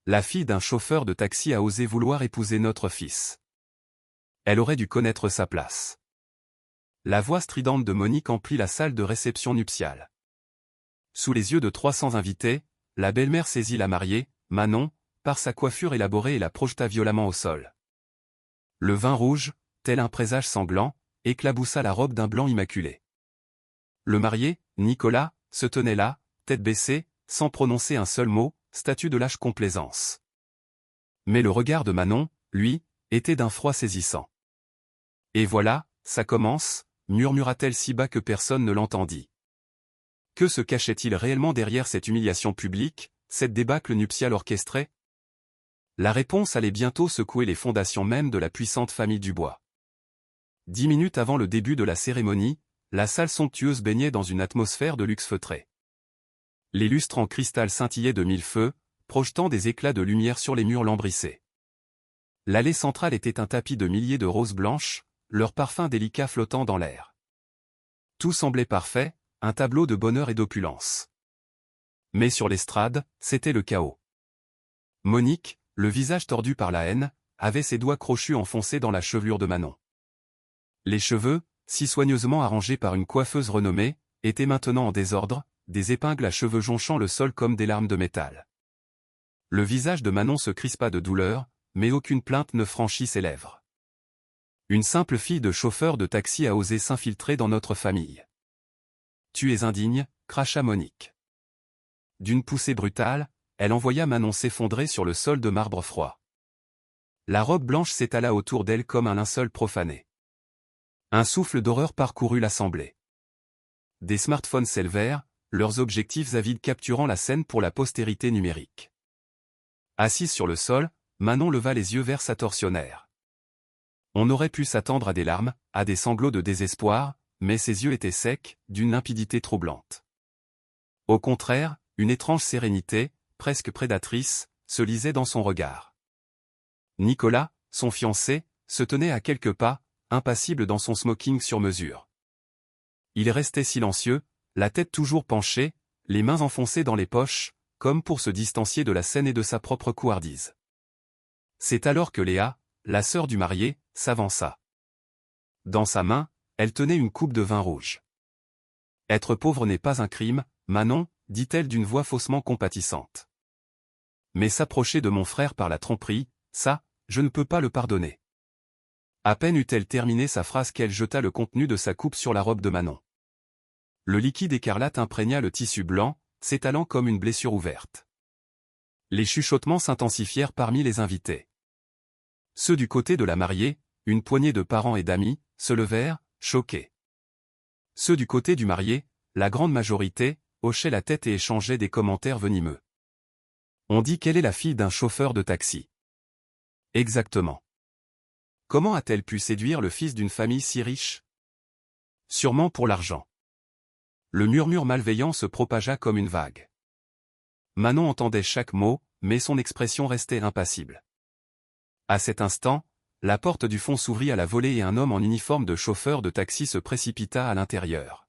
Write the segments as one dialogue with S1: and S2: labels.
S1: La fille d'un chauffeur de taxi a osé vouloir épouser notre fils. Elle aurait dû connaître sa place. La voix stridente de Monique emplit la salle de réception nuptiale. Sous les yeux de 300 invités, la belle-mère saisit la mariée, Manon, par sa coiffure élaborée et la projeta violemment au sol. Le vin rouge, tel un présage sanglant, éclaboussa la robe d'un blanc immaculé. Le marié, Nicolas, se tenait là, tête baissée, sans prononcer un seul mot, statue de lâche complaisance. Mais le regard de Manon, lui, était d'un froid saisissant. « Et voilà, ça commence », murmura-t-elle si bas que personne ne l'entendit. Que se cachait-il réellement derrière cette humiliation publique, cette débâcle nuptiale orchestrée? La réponse allait bientôt secouer les fondations mêmes de la puissante famille Dubois. 10 minutes avant le début de la cérémonie, la salle somptueuse baignait dans une atmosphère de luxe feutré. Les lustres en cristal scintillaient de mille feux, projetant des éclats de lumière sur les murs lambrissés. L'allée centrale était un tapis de milliers de roses blanches, leur parfum délicat flottant dans l'air. Tout semblait parfait, un tableau de bonheur et d'opulence. Mais sur l'estrade, c'était le chaos. Monique, le visage tordu par la haine, avait ses doigts crochus enfoncés dans la chevelure de Manon. Les cheveux, si soigneusement arrangés par une coiffeuse renommée, étaient maintenant en désordre, des épingles à cheveux jonchant le sol comme des larmes de métal. Le visage de Manon se crispa de douleur, mais aucune plainte ne franchit ses lèvres. Une simple fille de chauffeur de taxi a osé s'infiltrer dans notre famille. « Tu es indigne », cracha Monique. D'une poussée brutale, elle envoya Manon s'effondrer sur le sol de marbre froid. La robe blanche s'étala autour d'elle comme un linceul profané. Un souffle d'horreur parcourut l'assemblée. Des smartphones s'élevèrent, leurs objectifs avides capturant la scène pour la postérité numérique. Assise sur le sol, Manon leva les yeux vers sa tortionnaire. On aurait pu s'attendre à des larmes, à des sanglots de désespoir, mais ses yeux étaient secs, d'une limpidité troublante. Au contraire, une étrange sérénité, presque prédatrice, se lisait dans son regard. Nicolas, son fiancé, se tenait à quelques pas, impassible dans son smoking sur mesure. Il restait silencieux, la tête toujours penchée, les mains enfoncées dans les poches, comme pour se distancier de la scène et de sa propre couardise. C'est alors que Léa, la sœur du marié, s'avança. Dans sa main, elle tenait une coupe de vin rouge. « Être pauvre n'est pas un crime, Manon, » dit-elle d'une voix faussement compatissante. « Mais s'approcher de mon frère par la tromperie, ça, je ne peux pas le pardonner. » À peine eut-elle terminé sa phrase qu'elle jeta le contenu de sa coupe sur la robe de Manon. Le liquide écarlate imprégna le tissu blanc, s'étalant comme une blessure ouverte. Les chuchotements s'intensifièrent parmi les invités. Ceux du côté de la mariée, une poignée de parents et d'amis, se levèrent, choqués. Ceux du côté du marié, la grande majorité, hochaient la tête et échangeaient des commentaires venimeux. On dit qu'elle est la fille d'un chauffeur de taxi. Exactement. Comment a-t-elle pu séduire le fils d'une famille si riche? Sûrement pour l'argent. Le murmure malveillant se propagea comme une vague. Manon entendait chaque mot, mais son expression restait impassible. À cet instant, la porte du fond s'ouvrit à la volée et un homme en uniforme de chauffeur de taxi se précipita à l'intérieur.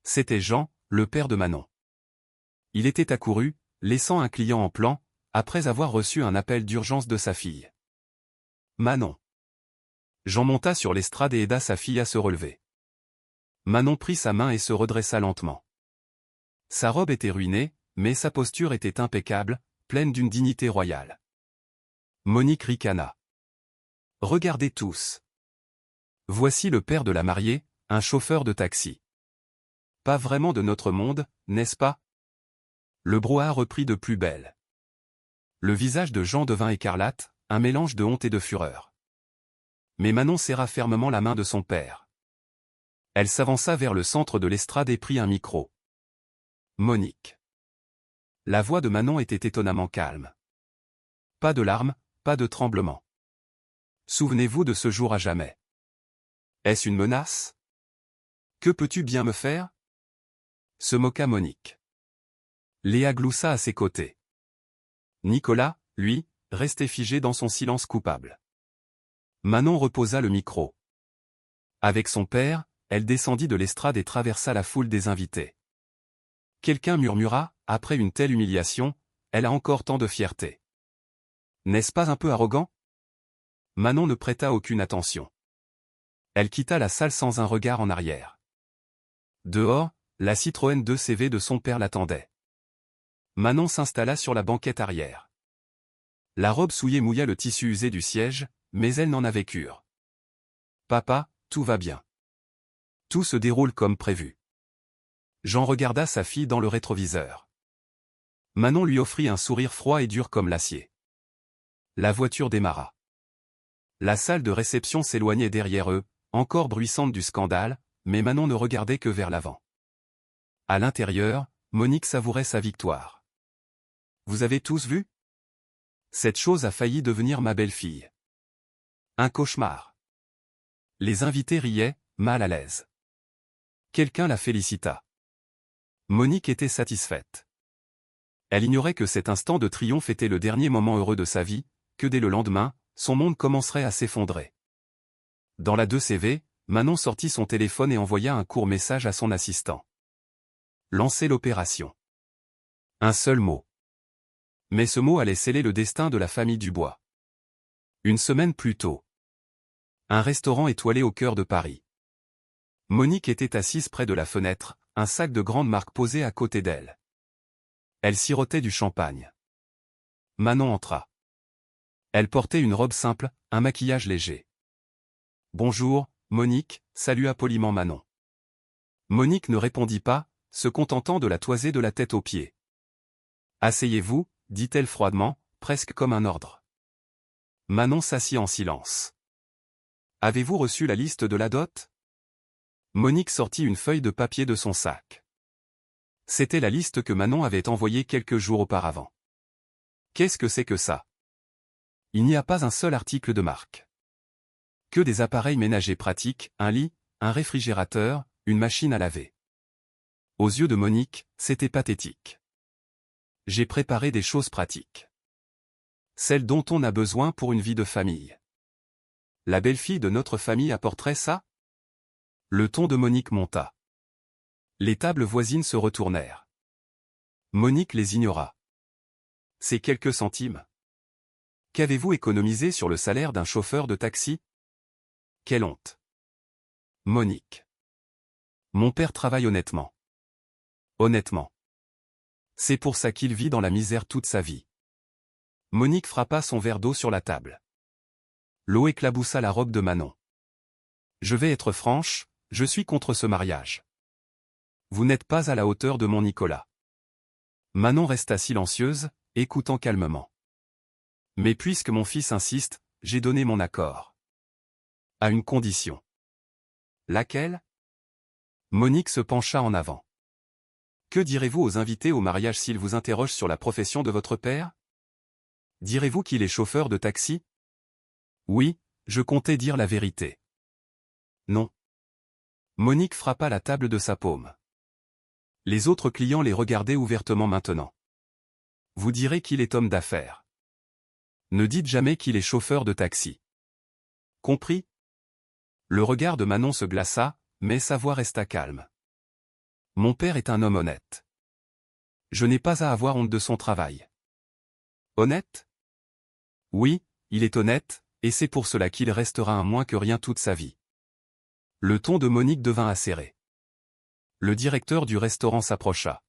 S1: C'était Jean, le père de Manon. Il était accouru, laissant un client en plan, après avoir reçu un appel d'urgence de sa fille. Manon. Jean monta sur l'estrade et aida sa fille à se relever. Manon prit sa main et se redressa lentement. Sa robe était ruinée, mais sa posture était impeccable, pleine d'une dignité royale. Monique ricana. « Regardez tous. Voici le père de la mariée, un chauffeur de taxi. Pas vraiment de notre monde, n'est-ce pas ?» Le brouhaha reprit de plus belle. Le visage de Jean devint écarlate, un mélange de honte et de fureur. Mais Manon serra fermement la main de son père. Elle s'avança vers le centre de l'estrade et prit un micro. Monique. La voix de Manon était étonnamment calme. Pas de larmes, pas de tremblement. Souvenez-vous de ce jour à jamais. Est-ce une menace? Que peux-tu bien me faire? Se moqua Monique. Léa gloussa à ses côtés. Nicolas, lui, restait figé dans son silence coupable. Manon reposa le micro. Avec son père, elle descendit de l'estrade et traversa la foule des invités. Quelqu'un murmura, après une telle humiliation, elle a encore tant de fierté. N'est-ce pas un peu arrogant? Manon ne prêta aucune attention. Elle quitta la salle sans un regard en arrière. Dehors, la Citroën 2CV de son père l'attendait. Manon s'installa sur la banquette arrière. La robe souillée mouilla le tissu usé du siège, mais elle n'en avait cure. Papa, tout va bien. Tout se déroule comme prévu. Jean regarda sa fille dans le rétroviseur. Manon lui offrit un sourire froid et dur comme l'acier. La voiture démarra. La salle de réception s'éloignait derrière eux, encore bruissante du scandale, mais Manon ne regardait que vers l'avant. À l'intérieur, Monique savourait sa victoire. Vous avez tous vu? Cette chose a failli devenir ma belle-fille. Un cauchemar. Les invités riaient, mal à l'aise. Quelqu'un la félicita. Monique était satisfaite. Elle ignorait que cet instant de triomphe était le dernier moment heureux de sa vie, que dès le lendemain, son monde commencerait à s'effondrer. Dans la 2CV, Manon sortit son téléphone et envoya un court message à son assistant. Lancer l'opération. Un seul mot. Mais ce mot allait sceller le destin de la famille Dubois. Une semaine plus tôt. Un restaurant étoilé au cœur de Paris. Monique était assise près de la fenêtre, un sac de grande marque posé à côté d'elle. Elle sirotait du champagne. Manon entra. Elle portait une robe simple, un maquillage léger. Bonjour, Monique, salua poliment Manon. Monique ne répondit pas, se contentant de la toiser de la tête aux pieds. Asseyez-vous, dit-elle froidement, presque comme un ordre. Manon s'assit en silence. Avez-vous reçu la liste de la dot? Monique sortit une feuille de papier de son sac. C'était la liste que Manon avait envoyée quelques jours auparavant. Qu'est-ce que c'est que ça? Il n'y a pas un seul article de marque. Que des appareils ménagers pratiques, un lit, un réfrigérateur, une machine à laver. Aux yeux de Monique, c'était pathétique. J'ai préparé des choses pratiques. Celles dont on a besoin pour une vie de famille. La belle-fille de notre famille apporterait ça? Le ton de Monique monta. Les tables voisines se retournèrent. Monique les ignora. C'est quelques centimes. Qu'avez-vous économisé sur le salaire d'un chauffeur de taxi? Quelle honte. Monique. Mon père travaille honnêtement. Honnêtement. C'est pour ça qu'il vit dans la misère toute sa vie. Monique frappa son verre d'eau sur la table. L'eau éclaboussa la robe de Manon. Je vais être franche, je suis contre ce mariage. Vous n'êtes pas à la hauteur de mon Nicolas. Manon resta silencieuse, écoutant calmement. Mais puisque mon fils insiste, j'ai donné mon accord. À une condition. Laquelle? Monique se pencha en avant. Que direz-vous aux invités au mariage s'ils vous interrogent sur la profession de votre père? Direz-vous qu'il est chauffeur de taxi? Oui, je comptais dire la vérité. Non. Monique frappa la table de sa paume. Les autres clients les regardaient ouvertement maintenant. Vous direz qu'il est homme d'affaires. Ne dites jamais qu'il est chauffeur de taxi. Compris? Le regard de Manon se glaça, mais sa voix resta calme. Mon père est un homme honnête. Je n'ai pas à avoir honte de son travail. Honnête? Oui, il est honnête, et c'est pour cela qu'il restera un moins que rien toute sa vie. Le ton de Monique devint acéré. Le directeur du restaurant s'approcha.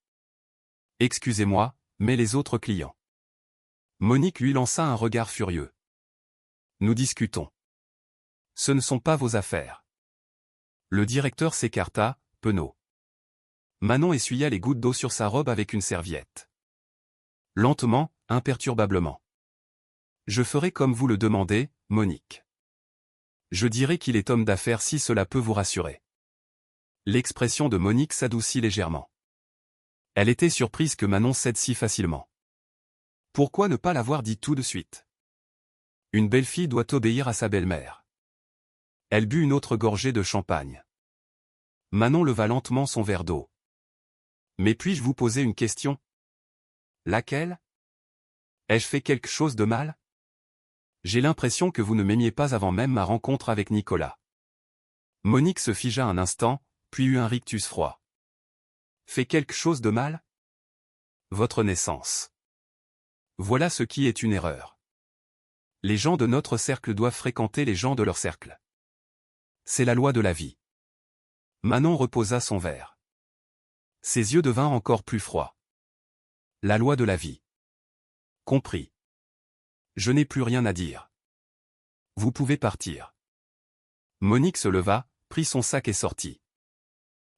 S1: Excusez-moi, mais les autres clients. Monique lui lança un regard furieux. Nous discutons. Ce ne sont pas vos affaires. Le directeur s'écarta, penaud. Manon essuya les gouttes d'eau sur sa robe avec une serviette. Lentement, imperturbablement. Je ferai comme vous le demandez, Monique. Je dirai qu'il est homme d'affaires si cela peut vous rassurer. L'expression de Monique s'adoucit légèrement. Elle était surprise que Manon cède si facilement. Pourquoi ne pas l'avoir dit tout de suite? Une belle-fille doit obéir à sa belle-mère. Elle but une autre gorgée de champagne. Manon leva lentement son verre d'eau. Mais puis-je vous poser une question? Laquelle? Ai-je fait quelque chose de mal? J'ai l'impression que vous ne m'aimiez pas avant même ma rencontre avec Nicolas. Monique se figea un instant, puis eut un rictus froid. Fait quelque chose de mal? Votre naissance. Voilà ce qui est une erreur. Les gens de notre cercle doivent fréquenter les gens de leur cercle. C'est la loi de la vie. Manon reposa son verre. Ses yeux devinrent encore plus froids. La loi de la vie. Compris. Je n'ai plus rien à dire. Vous pouvez partir. Monique se leva, prit son sac et sortit.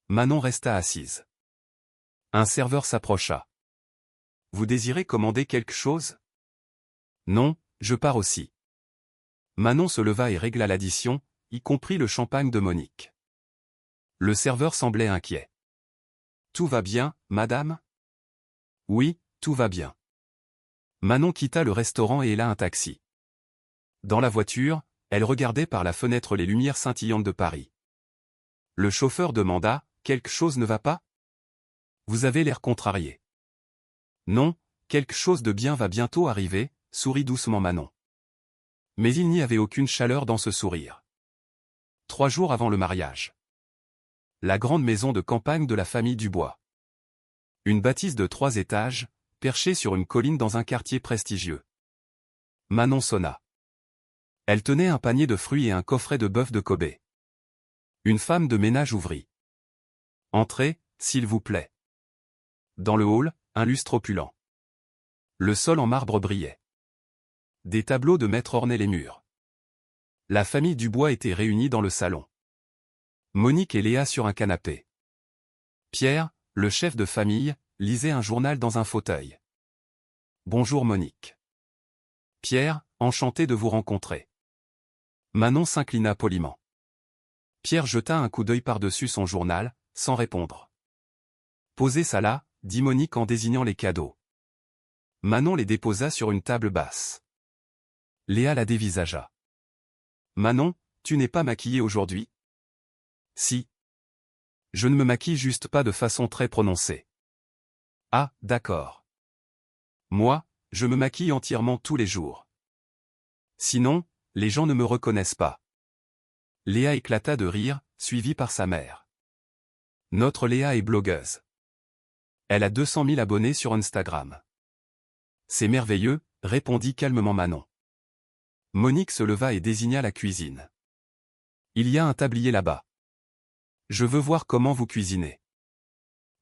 S1: Manon resta assise. Un serveur s'approcha. Vous désirez commander quelque chose? Non, je pars aussi. Manon se leva et régla l'addition, y compris le champagne de Monique. Le serveur semblait inquiet. Tout va bien, madame? Oui, tout va bien. Manon quitta le restaurant et héla un taxi. Dans la voiture, elle regardait par la fenêtre les lumières scintillantes de Paris. Le chauffeur demanda, quelque chose ne va pas? Vous avez l'air contrarié. Non, quelque chose de bien va bientôt arriver, sourit doucement Manon. Mais il n'y avait aucune chaleur dans ce sourire. 3 jours avant le mariage. La grande maison de campagne de la famille Dubois. Une bâtisse de 3 étages, perchée sur une colline dans un quartier prestigieux. Manon sonna. Elle tenait un panier de fruits et un coffret de bœuf de Kobe. Une femme de ménage ouvrit. Entrez, s'il vous plaît. Dans le hall, un lustre opulent. Le sol en marbre brillait. Des tableaux de maître ornaient les murs. La famille Dubois était réunie dans le salon. Monique et Léa sur un canapé. Pierre, le chef de famille, lisait un journal dans un fauteuil. Bonjour Monique. Pierre, enchanté de vous rencontrer. Manon s'inclina poliment. Pierre jeta un coup d'œil par-dessus son journal, sans répondre. Posez ça là, dit Monique en désignant les cadeaux. Manon les déposa sur une table basse. Léa la dévisagea. Manon, tu n'es pas maquillée aujourd'hui? Si. Je ne me maquille juste pas de façon très prononcée. Ah, d'accord. Moi, je me maquille entièrement tous les jours. Sinon, les gens ne me reconnaissent pas. Léa éclata de rire, suivie par sa mère. Notre Léa est blogueuse. Elle a 200 000 abonnés sur Instagram. C'est merveilleux, répondit calmement Manon. Monique se leva et désigna la cuisine. Il y a un tablier là-bas. Je veux voir comment vous cuisinez.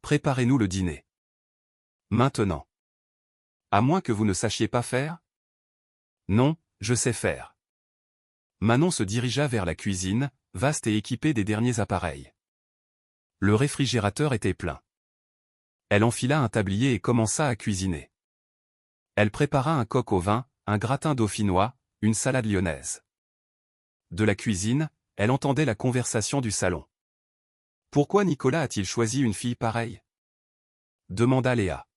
S1: Préparez-nous le dîner. Maintenant. À moins que vous ne sachiez pas faire? Non, je sais faire. Manon se dirigea vers la cuisine, vaste et équipée des derniers appareils. Le réfrigérateur était plein. Elle enfila un tablier et commença à cuisiner. Elle prépara un coq au vin, un gratin dauphinois, une salade lyonnaise. De la cuisine, elle entendait la conversation du salon. Pourquoi Nicolas a-t-il choisi une fille pareille? Demanda Léa.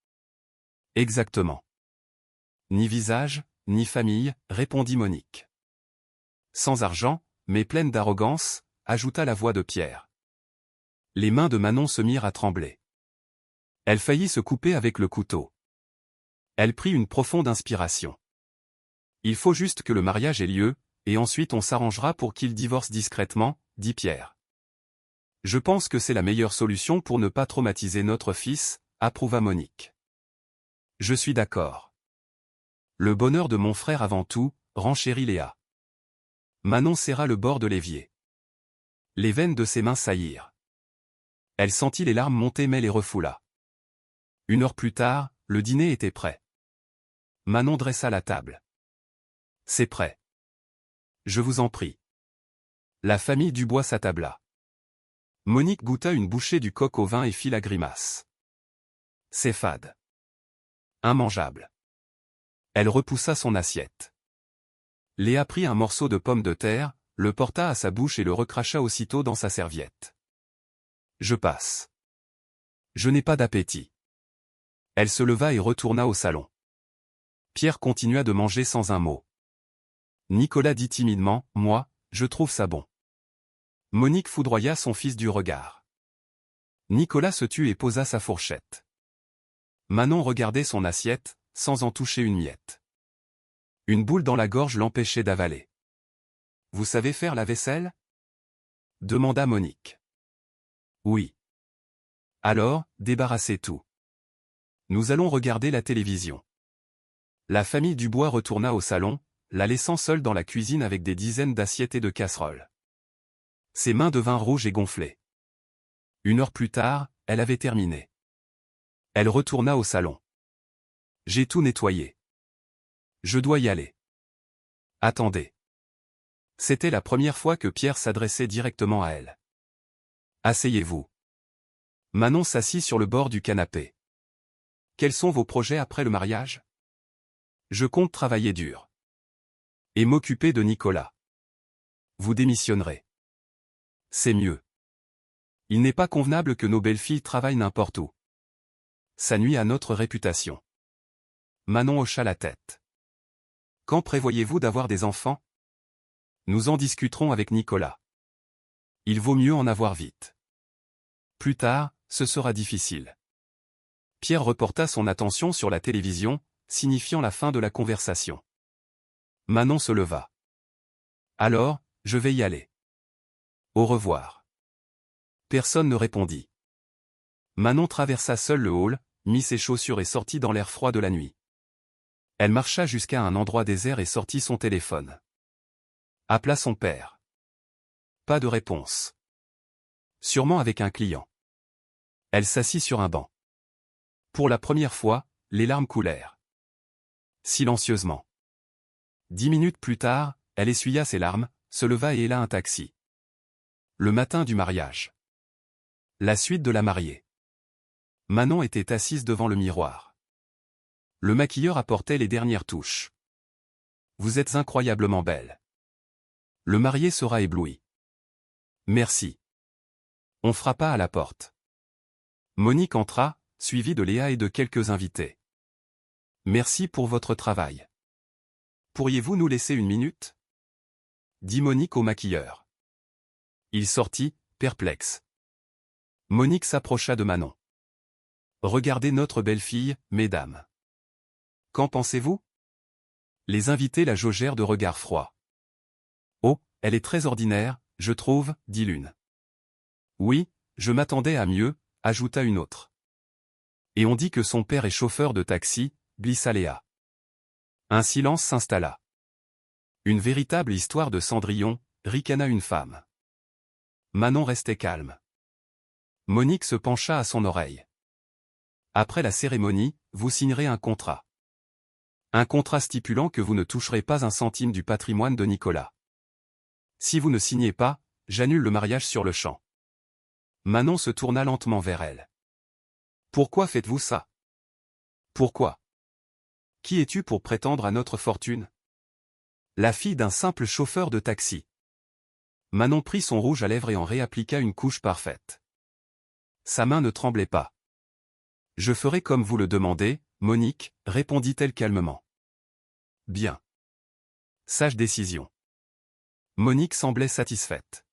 S1: Exactement. Ni visage, ni famille, répondit Monique. Sans argent, mais pleine d'arrogance, ajouta la voix de Pierre. Les mains de Manon se mirent à trembler. Elle faillit se couper avec le couteau. Elle prit une profonde inspiration. Il faut juste que le mariage ait lieu, et ensuite on s'arrangera pour qu'il divorce discrètement, dit Pierre. Je pense que c'est la meilleure solution pour ne pas traumatiser notre fils, approuva Monique. Je suis d'accord. Le bonheur de mon frère avant tout, renchérit Léa. Manon serra le bord de l'évier. Les veines de ses mains saillirent. Elle sentit les larmes monter mais les refoula. 1 heure plus tard, le dîner était prêt. Manon dressa la table. C'est prêt. Je vous en prie. La famille Dubois s'attabla. Monique goûta une bouchée du coq au vin et fit la grimace. C'est fade. Immangeable. Elle repoussa son assiette. Léa prit un morceau de pomme de terre, le porta à sa bouche et le recracha aussitôt dans sa serviette. Je passe. Je n'ai pas d'appétit. Elle se leva et retourna au salon. Pierre continua de manger sans un mot. Nicolas dit timidement, « Moi, je trouve ça bon. » Monique foudroya son fils du regard. Nicolas se tut et posa sa fourchette. Manon regardait son assiette, sans en toucher une miette. Une boule dans la gorge l'empêchait d'avaler. « Vous savez faire la vaisselle ?» demanda Monique. « Oui. » Alors, débarrassez tout. Nous allons regarder la télévision. La famille Dubois retourna au salon, la laissant seule dans la cuisine avec des dizaines d'assiettes et de casseroles. Ses mains devinrent rouges et gonflées. 1 heure plus tard, elle avait terminé. Elle retourna au salon. J'ai tout nettoyé. Je dois y aller. Attendez. C'était la première fois que Pierre s'adressait directement à elle. Asseyez-vous. Manon s'assit sur le bord du canapé. Quels sont vos projets après le mariage? Je compte travailler dur. Et m'occuper de Nicolas. Vous démissionnerez. C'est mieux. Il n'est pas convenable que nos belles-filles travaillent n'importe où. Ça nuit à notre réputation. Manon hocha la tête. Quand prévoyez-vous d'avoir des enfants? Nous en discuterons avec Nicolas. Il vaut mieux en avoir vite. Plus tard, ce sera difficile. Pierre reporta son attention sur la télévision, signifiant la fin de la conversation. Manon se leva. Alors, je vais y aller. Au revoir. Personne ne répondit. Manon traversa seule le hall, mit ses chaussures et sortit dans l'air froid de la nuit. Elle marcha jusqu'à un endroit désert et sortit son téléphone. Appela son père. Pas de réponse. Sûrement avec un client. Elle s'assit sur un banc. Pour la première fois, les larmes coulèrent. Silencieusement. 10 minutes plus tard, elle essuya ses larmes, se leva et héla un taxi. Le matin du mariage. La suite de la mariée. Manon était assise devant le miroir. Le maquilleur apportait les dernières touches. Vous êtes incroyablement belle. Le marié sera ébloui. Merci. On frappa à la porte. Monique entra, suivie de Léa et de quelques invités. Merci pour votre travail. Pourriez-vous nous laisser 1 minute? Dit Monique au maquilleur. Il sortit, perplexe. Monique s'approcha de Manon. Regardez notre belle-fille, mesdames. Qu'en pensez-vous? Les invités la jaugèrent de regards froids. Oh, elle est très ordinaire, je trouve, dit l'une. Oui, je m'attendais à mieux, ajouta une autre. Et on dit que son père est chauffeur de taxi, glissa Léa. Un silence s'installa. Une véritable histoire de Cendrillon, ricana une femme. Manon restait calme. Monique se pencha à son oreille. Après la cérémonie, vous signerez un contrat. Un contrat stipulant que vous ne toucherez pas un centime du patrimoine de Nicolas. Si vous ne signez pas, j'annule le mariage sur le champ. Manon se tourna lentement vers elle. Pourquoi faites-vous ça? Pourquoi? Qui es-tu pour prétendre à notre fortune? La fille d'un simple chauffeur de taxi. Manon prit son rouge à lèvres et en réappliqua une couche parfaite. Sa main ne tremblait pas. Je ferai comme vous le demandez, Monique, répondit-elle calmement. Bien. Sage décision. Monique semblait satisfaite.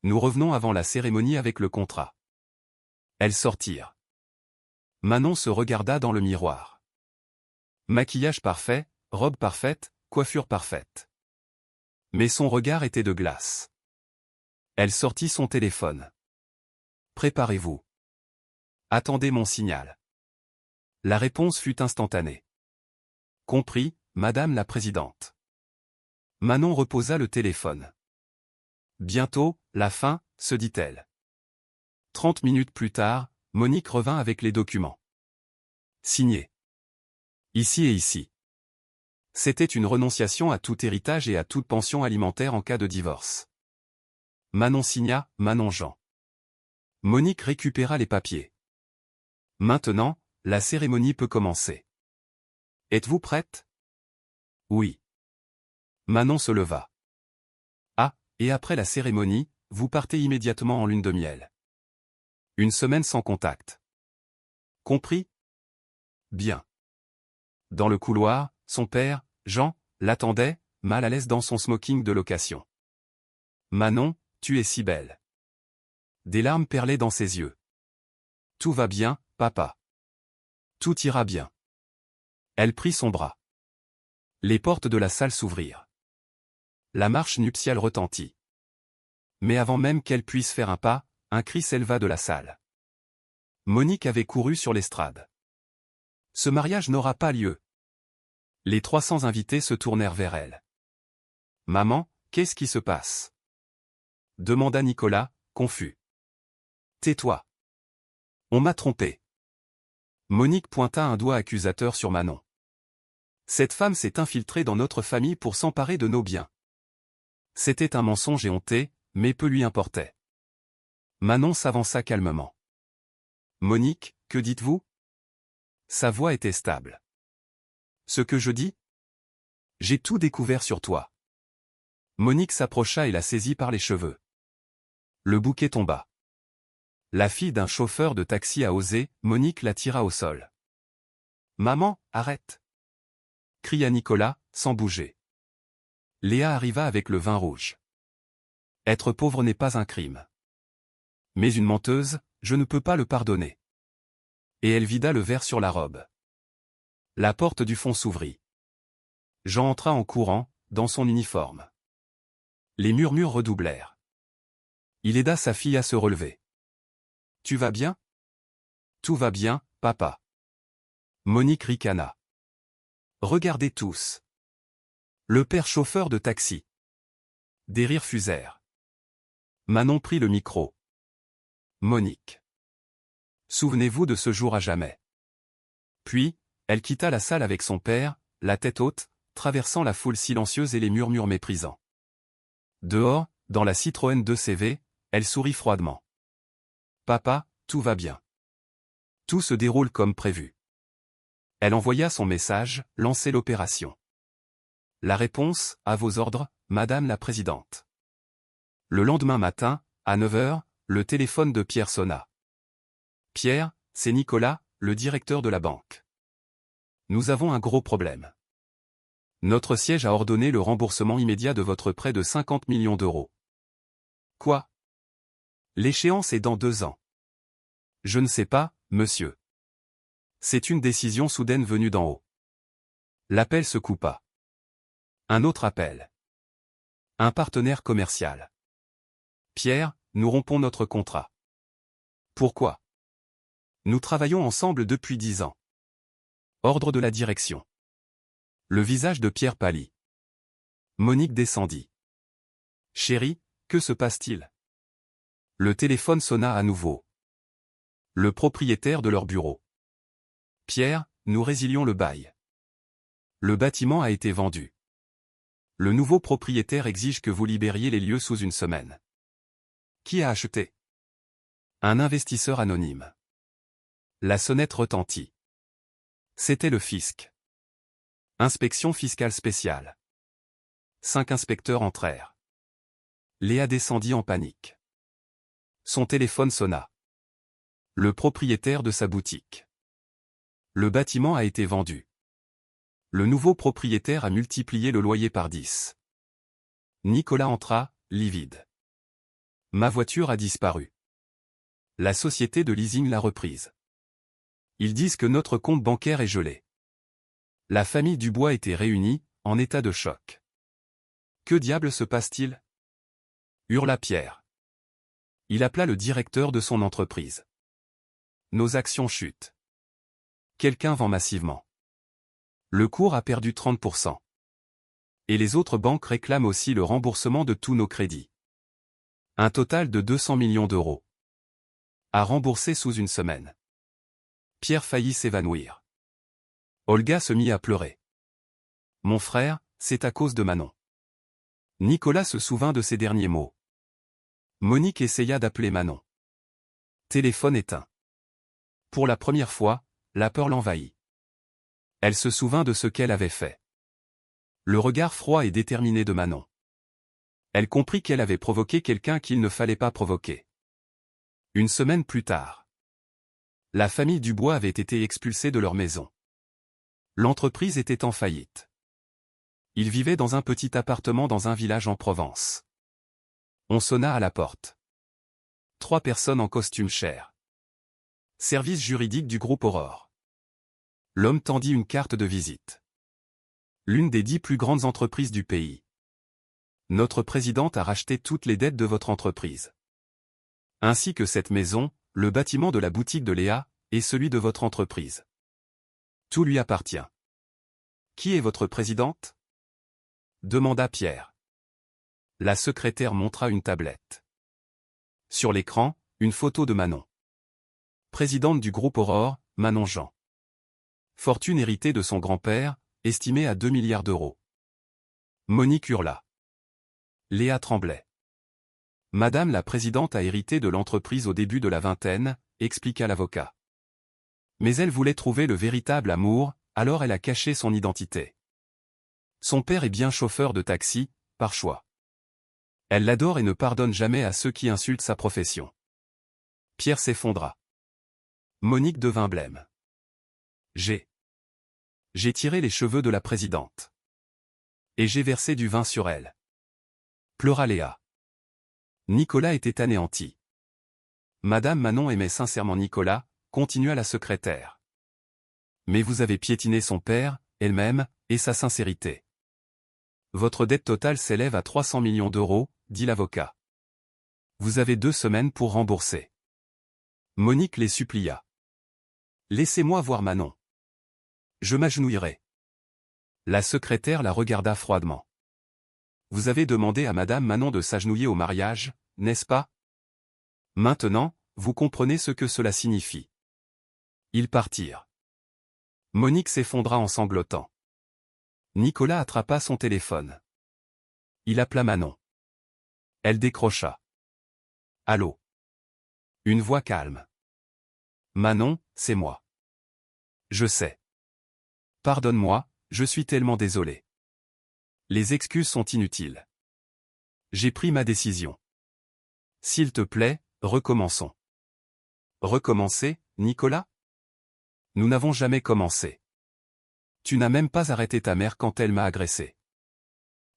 S1: Nous revenons avant la cérémonie avec le contrat. Elles sortirent. Manon se regarda dans le miroir. Maquillage parfait, robe parfaite, coiffure parfaite. Mais son regard était de glace. Elle sortit son téléphone. Préparez-vous. Attendez mon signal. La réponse fut instantanée. Compris, Madame la Présidente. Manon reposa le téléphone. Bientôt, la fin, se dit-elle. 30 minutes plus tard, Monique revint avec les documents. Signés. Ici et ici. C'était une renonciation à tout héritage et à toute pension alimentaire en cas de divorce. Manon signa, Manon Jean. Monique récupéra les papiers. Maintenant, la cérémonie peut commencer. Êtes-vous prête? Oui. Manon se leva. Ah, et après la cérémonie, vous partez immédiatement en lune de miel. 1 semaine sans contact. Compris? Bien. Dans le couloir, son père, Jean, l'attendait, mal à l'aise dans son smoking de location. Manon, tu es si belle. Des larmes perlaient dans ses yeux. Tout va bien, papa. Tout ira bien. Elle prit son bras. Les portes de la salle s'ouvrirent. La marche nuptiale retentit. Mais avant même qu'elle puisse faire un pas, un cri s'éleva de la salle. Monique avait couru sur l'estrade. Ce mariage n'aura pas lieu. Les 300 invités se tournèrent vers elle. « Maman, qu'est-ce qui se passe ?» demanda Nicolas, confus. « Tais-toi. On m'a trompé. » Monique pointa un doigt accusateur sur Manon. « Cette femme s'est infiltrée dans notre famille pour s'emparer de nos biens. » C'était un mensonge éhonté, mais peu lui importait. Manon s'avança calmement. « Monique, que dites-vous » Sa voix était stable. « Ce que je dis ? J'ai tout découvert sur toi. » Monique s'approcha et la saisit par les cheveux. Le bouquet tomba. La fille d'un chauffeur de taxi a osé, Monique la tira au sol. « Maman, arrête !» cria Nicolas, sans bouger. Léa arriva avec le vin rouge. Être pauvre n'est pas un crime. Mais une menteuse, je ne peux pas le pardonner. Et elle vida le verre sur la robe. La porte du fond s'ouvrit. Jean entra en courant, dans son uniforme. Les murmures redoublèrent. Il aida sa fille à se relever. « Tu vas bien ?»« Tout va bien, papa. » Monique ricana. « Regardez tous. Le père chauffeur de taxi. » Des rires fusèrent. Manon prit le micro. Monique. Souvenez-vous de ce jour à jamais. Puis, elle quitta la salle avec son père, la tête haute, traversant la foule silencieuse et les murmures méprisants. Dehors, dans la Citroën 2CV, elle sourit froidement. « Papa, tout va bien. Tout se déroule comme prévu. » Elle envoya son message, lancer l'opération. La réponse, à vos ordres, Madame la Présidente. Le lendemain matin, à 9 h, le téléphone de Pierre sonna. « Pierre, c'est Nicolas, le directeur de la banque. Nous avons un gros problème. Notre siège a ordonné le remboursement immédiat de votre prêt de 50 millions d'euros. » Quoi ? L'échéance est dans 2 ans. Je ne sais pas, monsieur. C'est une décision soudaine venue d'en haut. L'appel se coupa. Un autre appel. Un partenaire commercial. Pierre, nous rompons notre contrat. Pourquoi ? Nous travaillons ensemble depuis 10 ans. Ordre de la direction. Le visage de Pierre pâlit. Monique descendit. Chérie, que se passe-t-il ? Le téléphone sonna à nouveau. Le propriétaire de leur bureau. Pierre, nous résilions le bail. Le bâtiment a été vendu. Le nouveau propriétaire exige que vous libériez les lieux sous une semaine. Qui a acheté ? Un investisseur anonyme. La sonnette retentit. C'était le fisc. Inspection fiscale spéciale. 5 inspecteurs entrèrent. Léa descendit en panique. Son téléphone sonna. Le propriétaire de sa boutique. Le bâtiment a été vendu. Le nouveau propriétaire a multiplié le loyer par 10. Nicolas entra, livide. Ma voiture a disparu. La société de leasing l'a reprise. Ils disent que notre compte bancaire est gelé. La famille Dubois était réunie, en état de choc. Que diable se passe-t-il ? Hurla Pierre. Il appela le directeur de son entreprise. Nos actions chutent. Quelqu'un vend massivement. Le cours a perdu 30%. Et les autres banques réclament aussi le remboursement de tous nos crédits. Un total de 200 millions d'euros. À rembourser sous une semaine. Pierre faillit s'évanouir. Olga se mit à pleurer. Mon frère, c'est à cause de Manon. Nicolas se souvint de ses derniers mots. Monique essaya d'appeler Manon. Téléphone éteint. Pour la première fois, la peur l'envahit. Elle se souvint de ce qu'elle avait fait. Le regard froid et déterminé de Manon. Elle comprit qu'elle avait provoqué quelqu'un qu'il ne fallait pas provoquer. Une semaine plus tard. La famille Dubois avait été expulsée de leur maison. L'entreprise était en faillite. Ils vivaient dans un petit appartement dans un village en Provence. On sonna à la porte. 3 personnes en costume cher. Service juridique du groupe Aurore. L'homme tendit une carte de visite. L'une des 10 plus grandes entreprises du pays. Notre présidente a racheté toutes les dettes de votre entreprise. Ainsi que cette maison, le bâtiment de la boutique de Léa, et celui de votre entreprise. Tout lui appartient. Qui est votre présidente? Demanda Pierre. La secrétaire montra une tablette. Sur l'écran, une photo de Manon. Présidente du groupe Aurore, Manon Jean. Fortune héritée de son grand-père, estimée à 2 milliards d'euros. Monique hurla. Léa tremblait. Madame la présidente a hérité de l'entreprise au début de la vingtaine, expliqua l'avocat. Mais elle voulait trouver le véritable amour, alors elle a caché son identité. Son père est bien chauffeur de taxi, par choix. Elle l'adore et ne pardonne jamais à ceux qui insultent sa profession. Pierre s'effondra. Monique devint blême. J'ai tiré les cheveux de la présidente. Et j'ai versé du vin sur elle. Pleura Léa. Nicolas était anéanti. Madame Manon aimait sincèrement Nicolas, continua la secrétaire. Mais vous avez piétiné son père, elle-même, et sa sincérité. Votre dette totale s'élève à 300 millions d'euros, dit l'avocat. Vous avez 2 semaines pour rembourser. Monique les supplia. Laissez-moi voir Manon. Je m'agenouillerai. La secrétaire la regarda froidement. Vous avez demandé à Madame Manon de s'agenouiller au mariage, n'est-ce pas? Maintenant, vous comprenez ce que cela signifie. Ils partirent. Monique s'effondra en sanglotant. Nicolas attrapa son téléphone. Il appela Manon. Elle décrocha. Allô? Une voix calme. Manon, c'est moi. Je sais. Pardonne-moi, je suis tellement désolé. Les excuses sont inutiles. J'ai pris ma décision. S'il te plaît, recommençons. Recommencer, Nicolas? Nous n'avons jamais commencé. Tu n'as même pas arrêté ta mère quand elle m'a agressé.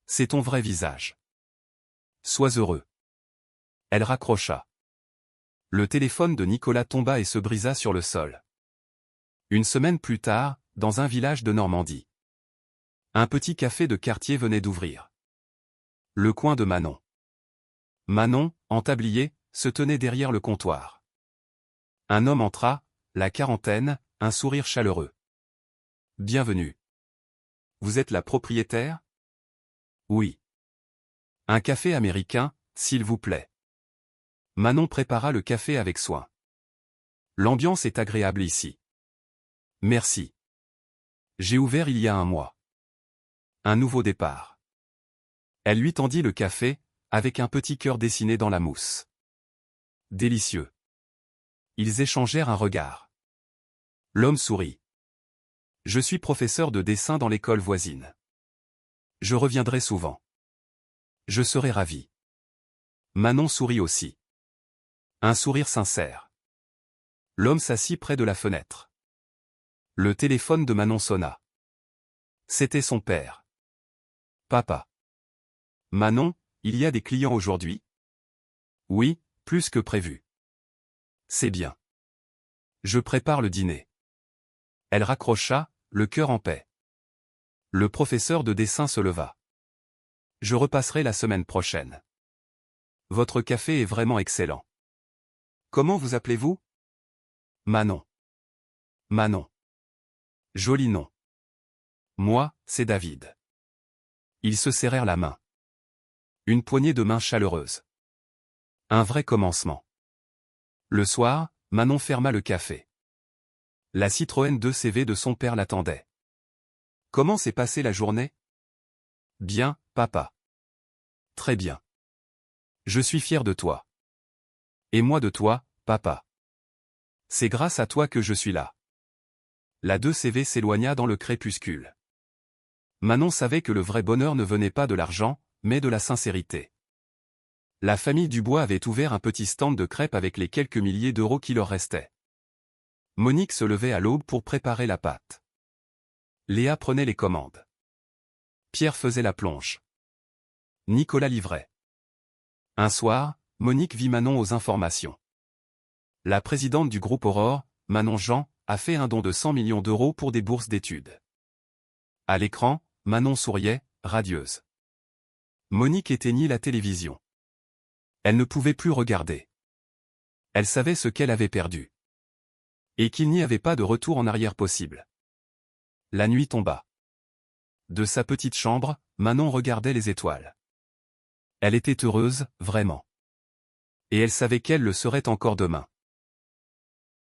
S1: C'est ton vrai visage. Sois heureux. Elle raccrocha. Le téléphone de Nicolas tomba et se brisa sur le sol. Une semaine plus tard, dans un village de Normandie. Un petit café de quartier venait d'ouvrir. Le coin de Manon. Manon, en tablier, se tenait derrière le comptoir. Un homme entra, la quarantaine, un sourire chaleureux. Bienvenue. Vous êtes la propriétaire? Oui. Un café américain, s'il vous plaît. Manon prépara le café avec soin. L'ambiance est agréable ici. Merci. J'ai ouvert il y a 1 mois. Un nouveau départ. Elle lui tendit le café, avec un petit cœur dessiné dans la mousse. Délicieux. Ils échangèrent un regard. L'homme sourit. Je suis professeur de dessin dans l'école voisine. Je reviendrai souvent. Je serai ravi. Manon sourit aussi. Un sourire sincère. L'homme s'assit près de la fenêtre. Le téléphone de Manon sonna. C'était son père. Papa. Manon, il y a des clients aujourd'hui? Oui, plus que prévu. C'est bien. Je prépare le dîner. Elle raccrocha, le cœur en paix. Le professeur de dessin se leva. Je repasserai la semaine prochaine. Votre café est vraiment excellent. Comment vous appelez-vous? Manon. Manon. Joli nom. Moi, c'est David. Ils se serrèrent la main. Une poignée de main chaleureuse. Un vrai commencement. Le soir, Manon ferma le café. La Citroën 2CV de son père l'attendait. Comment s'est passée la journée? Bien, papa. Très bien. Je suis fier de toi. Et moi de toi, papa. C'est grâce à toi que je suis là. La 2CV s'éloigna dans le crépuscule. Manon savait que le vrai bonheur ne venait pas de l'argent, mais de la sincérité. La famille Dubois avait ouvert un petit stand de crêpes avec les quelques milliers d'euros qui leur restaient. Monique se levait à l'aube pour préparer la pâte. Léa prenait les commandes. Pierre faisait la plonge. Nicolas livrait. Un soir, Monique vit Manon aux informations. La présidente du groupe Aurore, Manon Jean, a fait un don de 100 millions d'euros pour des bourses d'études. À l'écran, Manon souriait, radieuse. Monique éteignit la télévision. Elle ne pouvait plus regarder. Elle savait ce qu'elle avait perdu. Et qu'il n'y avait pas de retour en arrière possible. La nuit tomba. De sa petite chambre, Manon regardait les étoiles. Elle était heureuse, vraiment. Et elle savait qu'elle le serait encore demain.